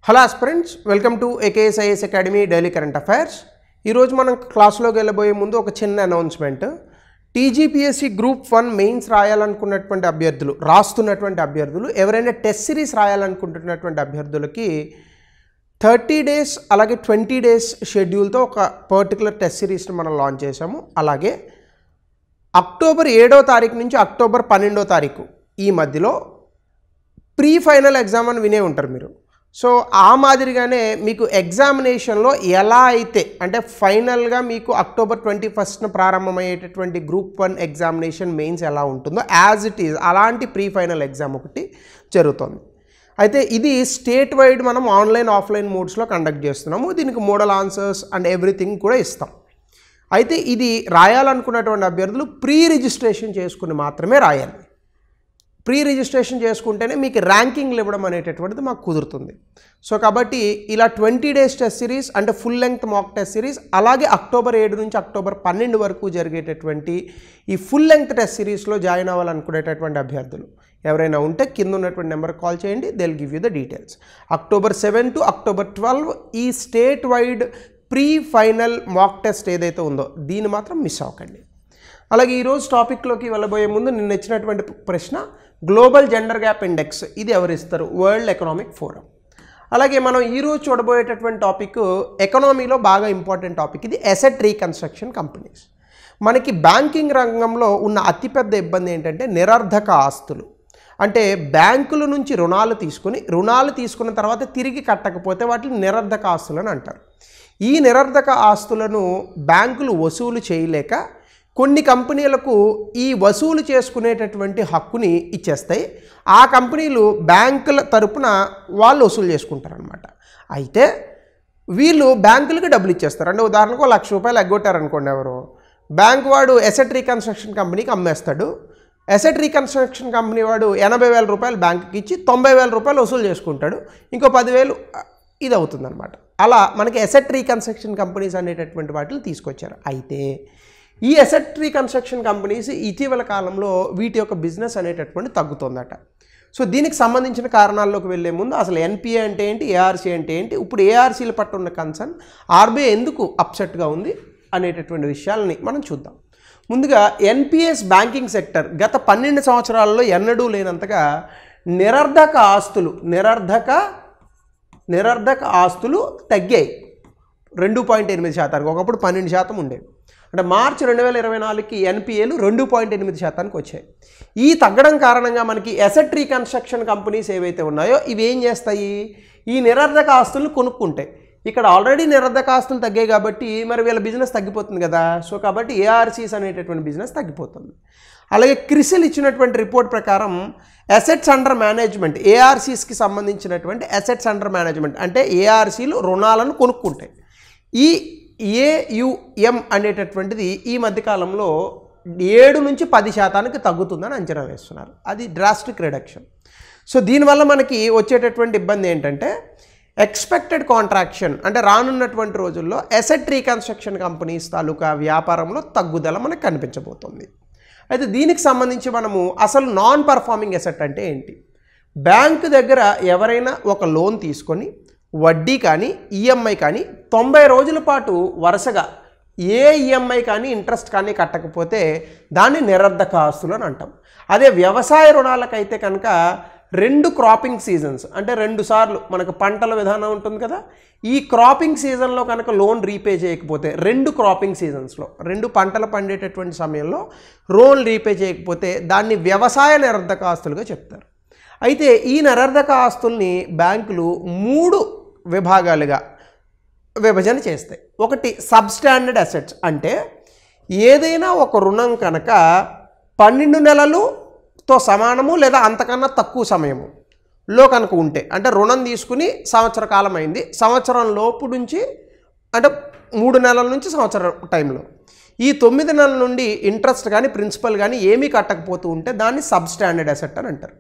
Hello aspirants, welcome to AKSIS academy daily current affairs. ఈరోజు మనం క్లాస్లోకి వెళ్ళబోయే ముందు ఒక చిన్న అనౌన్స్మెంట్. TGPSC గ్రూప్ 1 మెయిన్స్ రాయాలనుకున్నటువంటి అభ్యర్థులు, రాస్తున్నటువంటి అభ్యర్థులు, ఎవరైనా టెస్ట్ సిరీస్ రాయాలనుకుంటున్నటువంటి అభ్యర్థులకి 30 డేస్ అలాగే 20 డేస్ షెడ్యూల్తో ఒక పర్టికులర్ టెస్ట్ సిరీస్ని మనం లాంచ్ చేసాము. అలాగే అక్టోబర్ 7వ తారీఖు నుంచి అక్టోబర్ 12వ తారీఖు ఈ మధ్యలో ప్రీ ఫైనల్ ఎగ్జామ్ అని వినే ఉంటారు మీరు. సో ఆ మాదిరిగానే మీకు ఎగ్జామినేషన్లో ఎలా అయితే అంటే ఫైనల్గా మీకు అక్టోబర్ 21న ప్రారంభమయ్యేటటువంటి గ్రూప్ 1 ఎగ్జామినేషన్ మెయిన్స్ ఎలా ఉంటుందో యాజ్ ఇట్ ఈజ్ అలాంటి ప్రీ ఫైనల్ ఎగ్జామ్ ఒకటి జరుగుతుంది. అయితే ఇది స్టేట్ వైడ్ మనం ఆన్లైన్ ఆఫ్లైన్ మోడ్స్లో కండక్ట్ చేస్తున్నాము. దీనికి మోడల్ ఆన్సర్స్ అండ్ ఎవ్రీథింగ్ కూడా ఇస్తాం. అయితే ఇది రాయాలనుకున్నటువంటి అభ్యర్థులు ప్రీ రిజిస్ట్రేషన్ చేసుకుని మాత్రమే రాయాలి. ప్రీ రిజిస్ట్రేషన్ చేసుకుంటేనే మీకు ర్యాంకింగ్లు ఇవ్వడం అనేటటువంటిది మాకు కుదురుతుంది. సో కాబట్టి ఇలా 20 డేస్ టెస్ట్ సిరీస్ అంటే full length mock test series, అలాగే అక్టోబర్ 7 నుంచి అక్టోబర్ 12 వరకు జరిగేటటువంటి ఈ ఫుల్ లెంగ్త్ టెస్ట్ సిరీస్లో జాయిన్ అవ్వాలనుకునేటటువంటి అభ్యర్థులు ఎవరైనా ఉంటే కింద ఉన్నటువంటి నెంబర్కి కాల్ చేయండి. They will give you the details. October 7 to October 12 ఈ state wide pre final mock test ఏదైతే ఉందో దీన్ని మాత్రం మిస్ అవ్వకండి. అలాగే ఈరోజు టాపిక్లోకి వెళ్ళబోయే ముందు నిన్న ఇచ్చినటువంటి ప్రశ్న, గ్లోబల్ జెండర్ గ్యాప్ ఇండెక్స్ ఇది ఎవరిస్తారు? World economic forum. అలాగే మనం ఈరోజు చూడబోయేటటువంటి టాపిక్ ఎకనామీలో బాగా ఇంపార్టెంట్ టాపిక్. ఇది అసెట్ రీకన్స్ట్రక్షన్ కంపెనీస్. మనకి బ్యాంకింగ్ రంగంలో ఉన్న అతిపెద్ద ఇబ్బంది ఏంటంటే నిరర్ధక ఆస్తులు. అంటే బ్యాంకుల నుంచి రుణాలు తీసుకున్న తర్వాత తిరిగి కట్టకపోతే వాటిని నిరర్ధక ఆస్తులు అని అంటారు. ఈ నిరర్ధక ఆస్తులను బ్యాంకులు వసూలు చేయలేక కొన్ని కంపెనీలకు ఈ వసూలు చేసుకునేటటువంటి హక్కుని ఇచ్చేస్తాయి. ఆ కంపెనీలు బ్యాంకుల తరపున వాళ్ళు వసూలు చేసుకుంటారనమాట. అయితే వీళ్ళు బ్యాంకులకి డబ్బులు ఇచ్చేస్తారు. అంటే ఉదాహరణకు ₹1,00,000 ఎగ్గొట్టారనుకోండి ఎవరు, బ్యాంక్ వాడు అసెట్ రీకన్స్ట్రక్షన్ కంపెనీకి అమ్మేస్తాడు. అసెట్ రీకన్స్ట్రక్షన్ కంపెనీ వాడు ₹80,000 బ్యాంకుకి ఇచ్చి ₹90,000 వసూలు చేసుకుంటాడు. ఇంకో 10,000 ఇది అవుతుందన్నమాట. అలా మనకి అసెట్ రీకన్స్ట్రక్షన్ కంపెనీస్ అనేటటువంటి వాటిని తీసుకొచ్చారు. అయితే ఈ అసెట్ రీకన్స్ట్రక్షన్ కంపెనీస్ ఇటీవల కాలంలో వీటి యొక్క బిజినెస్ అనేటటువంటి తగ్గుతుందట. సో దీనికి సంబంధించిన కారణాల్లోకి వెళ్ళే ముందు అసలు NPA అంటే ఏంటి, ARC అంటే ఏంటి, ఇప్పుడు ARCల పట్ల ఉన్న కన్సర్న్, RBI ఎందుకు అప్సెట్గా ఉంది అనేటటువంటి విషయాలని మనం చూద్దాం. ముందుగా NPS బ్యాంకింగ్ సెక్టర్ గత 12 సంవత్సరాలలో ఎన్నడూ లేనంతగా నిరర్ధక ఆస్తులు తగ్గాయి 2.8%. ఒకప్పుడు 12% ఉండేవి. అంటే మార్చి 2024కి NPAలు 2.8%కి వచ్చాయి. ఈ తగ్గడం కారణంగా మనకి అసెట్ రీకన్స్ట్రక్షన్ కంపెనీస్ ఏవైతే ఉన్నాయో ఇవి ఏం చేస్తాయి, ఈ నిరర్ధక ఆస్తులను కొనుక్కుంటాయి. ఇక్కడ ఆల్రెడీ నిరర్ధక ఆస్తులు తగ్గాయి కాబట్టి మరి వీళ్ళ బిజినెస్ తగ్గిపోతుంది కదా. సో కాబట్టి ARCs అనేటటువంటి బిజినెస్ తగ్గిపోతుంది. అలాగే క్రిసిల్ ఇచ్చినటువంటి రిపోర్ట్ ప్రకారం అసెట్స్ అండర్ మేనేజ్మెంట్, ARCస్కి సంబంధించినటువంటి అసెట్స్ అండర్ మేనేజ్మెంట్ అంటే ARCలు రుణాలను కొనుక్కుంటాయి. ఈ AUM అనేటటువంటిది ఈ మధ్యకాలంలో 7 నుంచి 10% తగ్గుతుందని అంచనా వేస్తున్నారు. అది డ్రాస్టిక్ రిడక్షన్. సో దీనివల్ల మనకి వచ్చేటటువంటి ఇబ్బంది ఏంటంటే ఎక్స్పెక్టెడ్ కాంట్రాక్షన్, అంటే రానున్నటువంటి రోజుల్లో అసెట్ రీకన్స్ట్రక్షన్ కంపెనీస్ తాలూకా వ్యాపారంలో తగ్గుదల మనకు కనిపించబోతుంది. అయితే దీనికి సంబంధించి మనము అసలు నాన్ పర్ఫార్మింగ్ అసెట్ అంటే ఏంటి, బ్యాంకు దగ్గర ఎవరైనా ఒక లోన్ తీసుకొని వడ్డీ కానీ EMI కానీ 90 రోజుల పాటు వరుసగా ఏ EMI కానీ ఇంట్రెస్ట్ కానీ కట్టకపోతే దాన్ని నిరర్ధక ఆస్తులు అని అంటాం. అదే వ్యవసాయ రుణాలకైతే కనుక 2 క్రాపింగ్ సీజన్స్ అంటే 2 సార్లు మనకు పంటల విధానం ఉంటుంది కదా, ఈ క్రాపింగ్ సీజన్లో కనుక లోన్ రీపే చేయకపోతే 2 క్రాపింగ్ సీజన్స్లో 2 పంటలు పండేటటువంటి సమయంలో లోన్ రీపే చేయకపోతే దాన్ని వ్యవసాయ నిరర్ధక ఆస్తులుగా చెప్తారు. అయితే ఈ నిరర్ధక ఆస్తుల్ని బ్యాంకులు 3 విభాగాలుగా విభజన చేస్తాయి. ఒకటి సబ్స్టాండర్డ్ అసెట్స్, అంటే ఏదైనా ఒక రుణం కనుక 12 నెలలుతో సమానము లేదా అంతకన్నా తక్కువ సమయములో కనుక ఉంటే, అంటే రుణం తీసుకుని సంవత్సర కాలం అయింది, సంవత్సరం లోపు నుంచి అంటే 3 నెలల నుంచి సంవత్సరం టైంలో ఈ 9 నెలల నుండి ఇంట్రెస్ట్ కానీ ప్రిన్సిపల్ కానీ ఏమీ కట్టకపోతూ ఉంటే దాన్ని సబ్స్టాండర్డ్ అసెట్ అని అంటారు.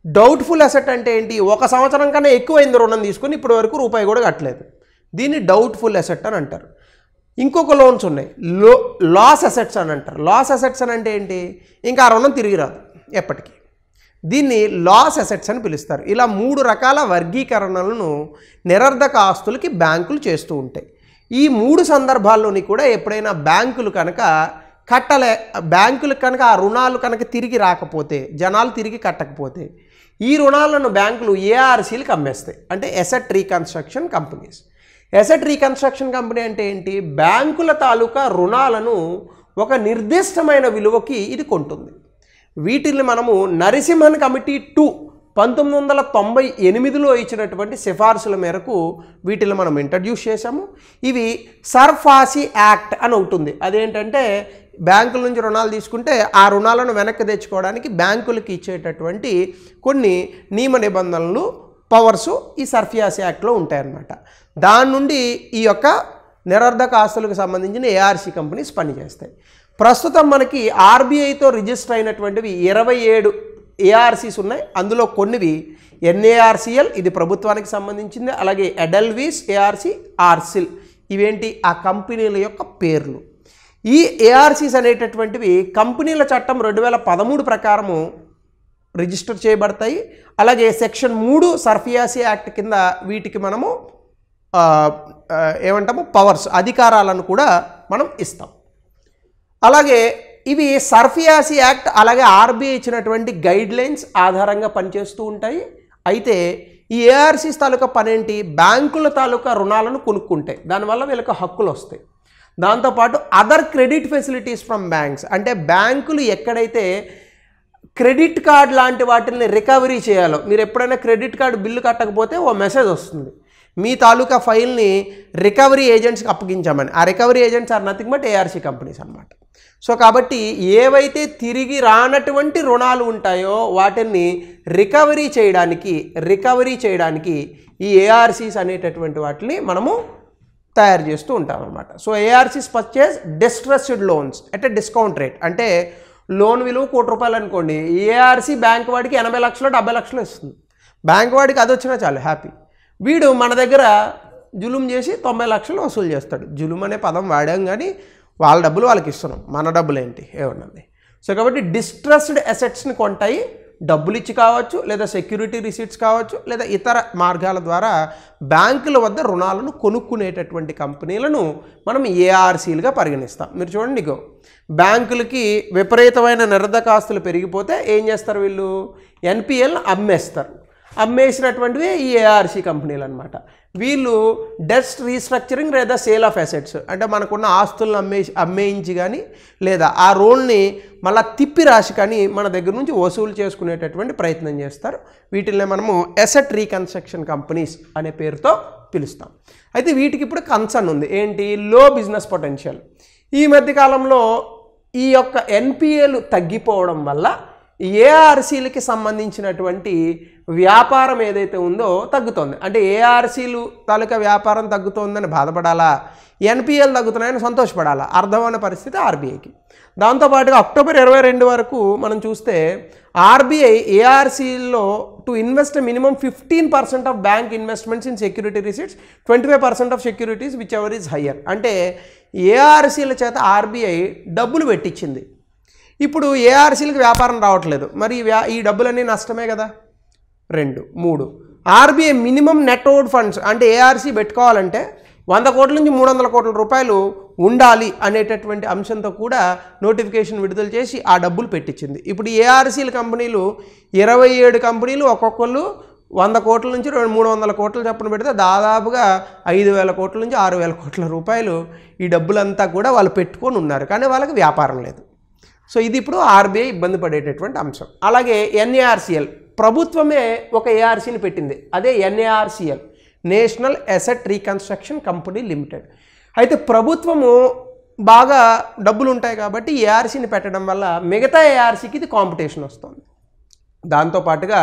డౌట్ఫుల్ అసెట్ అంటే ఏంటి, 1 సంవత్సరం కన్నా ఎక్కువైంది రుణం తీసుకుని ఇప్పటి వరకు రూపాయి కూడా కట్టలేదు, దీన్ని డౌట్ఫుల్ అసెట్ అని అంటారు. ఇంకొక లోన్స్ ఉన్నాయి, లాస్ అసెట్స్ అని అంటారు. లాస్ అసెట్స్ అని అంటే ఏంటి, ఇంకా ఆ రుణం తిరిగి రాదు ఎప్పటికీ. దీన్ని లాస్ అసెట్స్ అని పిలుస్తారు. ఇలా 3 రకాల వర్గీకరణలను నిరర్ధక ఆస్తులకి బ్యాంకులు చేస్తూ ఉంటాయి. ఈ 3 సందర్భాల్లోని కూడా ఎప్పుడైనా బ్యాంకులు కనుక ఆ రుణాలు కనుక తిరిగి రాకపోతే, జనాలు తిరిగి కట్టకపోతే ఈ రుణాలను బ్యాంకులు ఏఆర్సీలకు అమ్మేస్తాయి. అంటే asset reconstruction companies. Asset Reconstruction company అంటే ఏంటి? బ్యాంకుల తాలూకా రుణాలను ఒక నిర్దిష్టమైన విలువకి ఇది కొంటుంది. వీటిని మనము నరసింహన్ కమిటీ 2 1998లో ఇచ్చినటువంటి సిఫార్సుల మేరకు వీటిని మనం ఇంట్రడ్యూస్ చేశాము. ఇవి సర్ఫాసీ యాక్ట్ అని ఉంటుంది. అదేంటంటే బ్యాంకుల నుంచి రుణాలు తీసుకుంటే ఆ రుణాలను వెనక్కి తెచ్చుకోవడానికి బ్యాంకులకి ఇచ్చేటటువంటి కొన్ని నియమ నిబంధనలు, పవర్సు ఈ సర్ఫాసీ యాక్ట్లో ఉంటాయన్నమాట. దాని నుండి ఈ యొక్క నిరర్ధక ఆస్తులకు సంబంధించిన ఏఆర్సీ కంపెనీస్ పనిచేస్తాయి. ప్రస్తుతం మనకి ఆర్బీఐతో రిజిస్టర్ అయినటువంటివి 27 ఏఆర్సీస్ ఉన్నాయి. అందులో కొన్నివి ఎన్ఏఆర్సీఎల్, ఇది ప్రభుత్వానికి సంబంధించింది. అలాగే ఎడెల్వీస్ ఏఆర్సీ, ఆర్సిల్, ఇవేంటి ఆ కంపెనీల యొక్క పేర్లు. ఈ ఏఆర్సీస్ అనేటటువంటివి కంపెనీల చట్టం 2013 ప్రకారము రిజిస్టర్ చేయబడతాయి. అలాగే సెక్షన్ 3 సర్ఫాసీ యాక్ట్ కింద వీటికి మనము ఏమంటాము పవర్స్, అధికారాలను కూడా మనం ఇస్తాం. అలాగే ఇవి సర్ఫాసీ యాక్ట్ అలాగే ఆర్బీఐ ఇచ్చినటువంటి గైడ్ లైన్స్ ఆధారంగా పనిచేస్తూ ఉంటాయి. అయితే ఈ ఏఆర్సీస్ తాలూకా పనేంటి? బ్యాంకుల తాలూకా రుణాలను కొనుక్కుంటాయి, దానివల్ల వీళ్ళకి హక్కులు వస్తాయి. దాంతోపాటు other credit facilities from banks, అంటే బ్యాంకులు ఎక్కడైతే క్రెడిట్ కార్డ్ లాంటి వాటిని రికవరీ చేయాలో, మీరు ఎప్పుడైనా క్రెడిట్ కార్డు బిల్లు కట్టకపోతే ఓ మెసేజ్ వస్తుంది, మీ తాలూకా ఫైల్ని రికవరీ ఏజెంట్స్కి అప్పగించామని. ఆ recovery agents are nothing but ARC companies అన్నమాట. సో కాబట్టి ఏవైతే తిరిగి రానటువంటి రుణాలు ఉంటాయో వాటిని రికవరీ చేయడానికి ఈ ఏఆర్సీస్ అనేటటువంటి వాటిని మనము తయారు చేస్తూ ఉంటాం అన్నమాట. So ARCs purchase distressed loans at a discount rate. అంటే లోన్ విలువ ₹1,00,000 అనుకోండి, ఏఆర్సీ బ్యాంక్ వాడికి 80 లక్షలు 70 లక్షలు ఇస్తుంది. బ్యాంక్ వాడికి అది వచ్చినా చాలు హ్యాపీ. వీడు మన దగ్గర జులుం చేసి 90 లక్షలు వసూలు చేస్తాడు. జులుం అనే పదం వాడాం కానీ వాళ్ళ డబ్బులు వాళ్ళకి ఇస్తున్నాం, మన డబ్బులు ఏంటి ఏమన్నది. సో కాబట్టి డిస్ట్రెస్డ్ అసెట్స్ని కొంటాయి, డబ్బులు ఇచ్చి కావచ్చు, లేదా సెక్యూరిటీ రిసీట్స్ కావచ్చు, లేదా ఇతర మార్గాల ద్వారా బ్యాంకుల వద్ద రుణాలను కొనుక్కునేటటువంటి కంపెనీలను మనం ఏఆర్సీలుగా పరిగణిస్తాం. మీరు చూడండి, ఇగో బ్యాంకులకి విపరీతమైన నిరర్ధక ఆస్తులు పెరిగిపోతే ఏం చేస్తారు? వీళ్ళు ఎన్పిఎల్ని అమ్మేస్తారు. అమ్మేసినటువంటివి ఈ ఏఆర్సీ కంపెనీలు అనమాట. వీళ్ళు డెట్ రీస్ట్రక్చరింగ్ లేదా సేల్ ఆఫ్ అసెట్స్, అంటే మనకున్న ఆస్తులను అమ్మేయించి కానీ లేదా ఆ రోల్ని మళ్ళీ తిప్పి రాసి కానీ మన దగ్గర నుంచి వసూలు చేసుకునేటటువంటి ప్రయత్నం చేస్తారు. వీటిని మనము అసెట్ రీకన్స్ట్రక్షన్ కంపెనీస్ అనే పేరుతో పిలుస్తాం. అయితే వీటికి ఇప్పుడు కన్సర్న్ ఉంది, ఏంటి? లో బిజినెస్ పొటెన్షియల్. ఈ మధ్యకాలంలో ఈ యొక్క ఎన్పిఏలు తగ్గిపోవడం వల్ల ఏఆర్సీలకి సంబంధించినటువంటి వ్యాపారం ఏదైతే ఉందో తగ్గుతుంది. అంటే ఏఆర్సీలు తాలూకా వ్యాపారం తగ్గుతోందని బాధపడాలా, ఎన్పిఎల్ తగ్గుతున్నాయని సంతోషపడాలా? అర్థమైన పరిస్థితి ఆర్బీఐకి. దాంతోపాటుగా అక్టోబర్ 22 వరకు మనం చూస్తే ఆర్బీఐ ఏఆర్సీలో to invest minimum 15% of bank investments in security receipts, 25% of securities whichever is higher. అంటే ఏఆర్సీల చేత ఆర్బీఐ డబ్బులు పెట్టించింది. ఇప్పుడు ఏఆర్సీలకు వ్యాపారం రావట్లేదు, మరి ఈ డబ్బులన్నీ నష్టమే కదా. 2, 3 ఆర్బీఐ మినిమం నెట్ ఓడ్ ఫండ్స్, అంటే ఏఆర్సీ పెట్టుకోవాలంటే 100 కోట్ల నుంచి 300 కోట్ల రూపాయలు ఉండాలి అనేటటువంటి అంశంతో కూడా నోటిఫికేషన్ విడుదల చేసి ఆ డబ్బులు పెట్టించింది. ఇప్పుడు ఏఆర్సీల కంపెనీలు 27 కంపెనీలు ఒక్కొక్కళ్ళు 100 కోట్ల నుంచి 300 కోట్ల చొప్పున పెడితే దాదాపుగా 5,000 కోట్ల నుంచి 6,000 కోట్ల రూపాయలు ఈ డబ్బులంతా కూడా వాళ్ళు పెట్టుకొని ఉన్నారు, కానీ వాళ్ళకి వ్యాపారం లేదు. సో ఇది ఇప్పుడు ఆర్బీఐ ఇబ్బంది పడేటటువంటి అంశం. అలాగే ఎన్ఏఆర్సీఎల్, ప్రభుత్వమే ఒక ఏఆర్సీని పెట్టింది, అదే NARCL, National Asset Reconstruction Company Limited. అయితే ప్రభుత్వము బాగా డబ్బులు ఉంటాయి కాబట్టి ఏఆర్సీని పెట్టడం వల్ల మిగతా ఏఆర్సీకి ఇది కాంపిటీషన్ వస్తుంది. దాంతోపాటుగా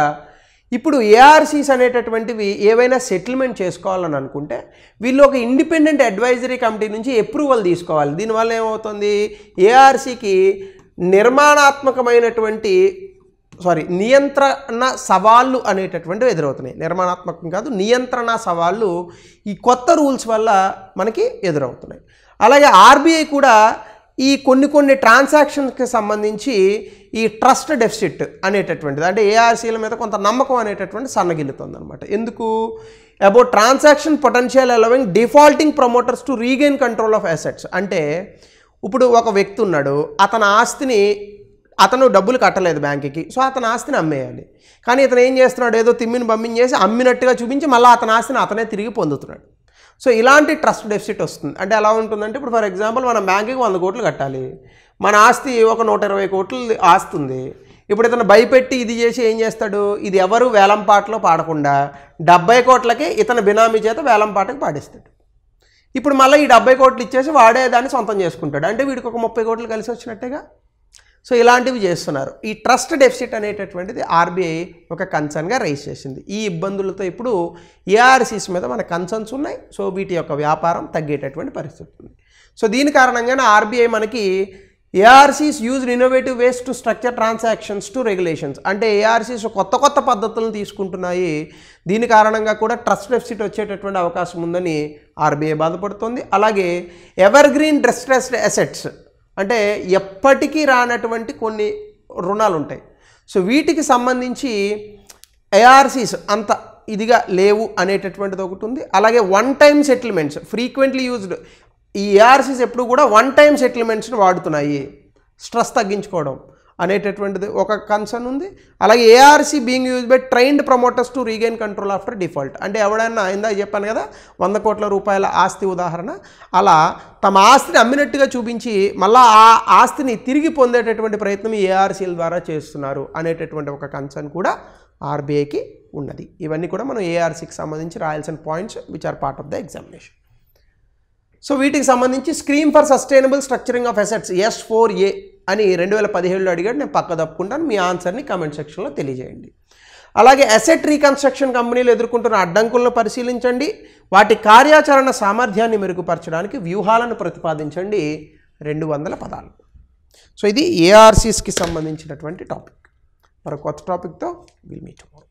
ఇప్పుడు ఏఆర్సీస్ అనేటటువంటివి ఏవైనా సెటిల్మెంట్ చేసుకోవాలని అనుకుంటే వీళ్ళు ఒక ఇండిపెండెంట్ అడ్వైజరీ కమిటీ నుంచి అప్రూవల్ తీసుకోవాలి. దీనివల్ల ఏమవుతుంది? ఏఆర్సీకి నియంత్రణ సవాళ్ళు అనేటటువంటివి ఎదురవుతున్నాయి. నిర్మాణాత్మకం కాదు, నియంత్రణ సవాళ్ళు ఈ కొత్త రూల్స్ వల్ల మనకి ఎదురవుతున్నాయి. అలాగే ఆర్బీఐ కూడా ఈ కొన్ని ట్రాన్సాక్షన్స్కి సంబంధించి ఈ ట్రస్ట్ డెఫిసిట్ అనేటటువంటిది, అంటే ఏఆర్సీల మీద కొంత నమ్మకం అనేటటువంటి సన్నగిల్లుతుంది అనమాట. ఎందుకు? About transaction potential allowing defaulting promoters to regain control of assets. అంటే ఇప్పుడు ఒక వ్యక్తి ఉన్నాడు, అతను డబ్బులు కట్టలేదు బ్యాంకుకి, సో అతని ఆస్తిని అమ్మేయాలి. కానీ ఇతను ఏం చేస్తున్నాడు, ఏదో తిమ్మిని పంపించేసి అమ్మినట్టుగా చూపించి మళ్ళీ అతని ఆస్తిని అతనే తిరిగి పొందుతున్నాడు. సో ఇలాంటి ట్రస్ట్ డెఫిసిట్ వస్తుంది. అంటే ఎలా ఉంటుందంటే, ఇప్పుడు ఫర్ ఎగ్జాంపుల్ మనం బ్యాంకుకి 100 కోట్లు కట్టాలి, మన ఆస్తి ఒక 120 కోట్లు ఆస్తి ఉంది. ఇప్పుడు ఇతను భయపెట్టి ఇది చేసి ఏం చేస్తాడు, ఇది ఎవరు వేలంపాటలో పాడకుండా 70 కోట్లకే ఇతను బినామీ చేత వేలంపాటకి పాడిస్తాడు. ఇప్పుడు మళ్ళీ ఈ 70 కోట్లు ఇచ్చేసి వాడే దాన్ని సొంతం చేసుకుంటాడు. అంటే వీడికి ఒక 30 కోట్లు కలిసి వచ్చినట్టేగా. సో ఇలాంటివి చేస్తున్నారు. ఈ ట్రస్ట్ డెఫిసిట్ అనేటటువంటిది ఆర్బీఐ ఒక కన్సర్న్గా రైజ్ చేసింది. ఈ ఇబ్బందులతో ఇప్పుడు ఏఆర్సీస్ మీద మన కన్సర్న్స్ ఉన్నాయి. సో వీటి యొక్క వ్యాపారం తగ్గేటటువంటి పరిస్థితి ఉంది. సో దీని కారణంగానే ఆర్బీఐ మనకి ARCs used innovative ways to structure transactions to regulations, అంటే ఏఆర్సీస్ కొత్త పద్ధతులను తీసుకుంటున్నాయి. దీని కారణంగా కూడా ట్రస్ట్ డెఫిసిట్ వచ్చేటటువంటి అవకాశం ఉందని ఆర్బీఐ బాధపడుతుంది. అలాగే ఎవర్ గ్రీన్ డిస్ట్రెస్డ్ అసెట్స్, అంటే ఎప్పటికీ రానటువంటి కొన్ని రుణాలు ఉంటాయి. సో వీటికి సంబంధించి ఏఆర్సీస్ అంత ఇదిగా లేవు అనేటటువంటిది ఒకటి ఉంది. అలాగే one time settlements frequently used, ఈ ఏఆర్సీస్ ఎప్పుడు కూడా వన్ టైం సెటిల్మెంట్స్ని వాడుతున్నాయి స్ట్రెస్ తగ్గించుకోవడం అనేటటువంటిది ఒక కన్సర్న్ ఉంది. అలాగే ARC being use by trained promoters to regain control after default, అంటే ఎవడైనా ఇందాక చెప్పాను కదా 100 కోట్ల రూపాయల ఆస్తి ఉదాహరణ, అలా తమ ఆస్తిని అమ్మినట్టుగా చూపించి మళ్ళీ ఆ ఆస్తిని తిరిగి పొందేటటువంటి ప్రయత్నం ఈ ఏఆర్సీల ద్వారా చేస్తున్నారు అనేటటువంటి ఒక కన్సర్న్ కూడా ఆర్బీఐకి ఉన్నది. ఇవన్నీ కూడా మనం ఏఆర్సీకి సంబంధించి రాయాల్సిన points which are part of the examination. So వీటికి సంబంధించి scheme for sustainable structuring of assets S4A అని 2017లో అడిగాడు. నేను పక్క తప్పుకుంటాను. మీ ఆన్సర్ని కామెంట్ సెక్షన్లో తెలియజేయండి. అలాగే అసెట్ రీకన్స్ట్రక్షన్ కంపెనీలు ఎదుర్కొంటున్న అడ్డంకులను పరిశీలించండి, వాటి కార్యాచరణ సామర్థ్యాన్ని మెరుగుపరచడానికి వ్యూహాలను ప్రతిపాదించండి. 200 పదాలు. సో ఇది ఏఆర్సీస్కి సంబంధించినటువంటి టాపిక్. మరొక కొత్త టాపిక్తో విల్ మీట్ టుమారో.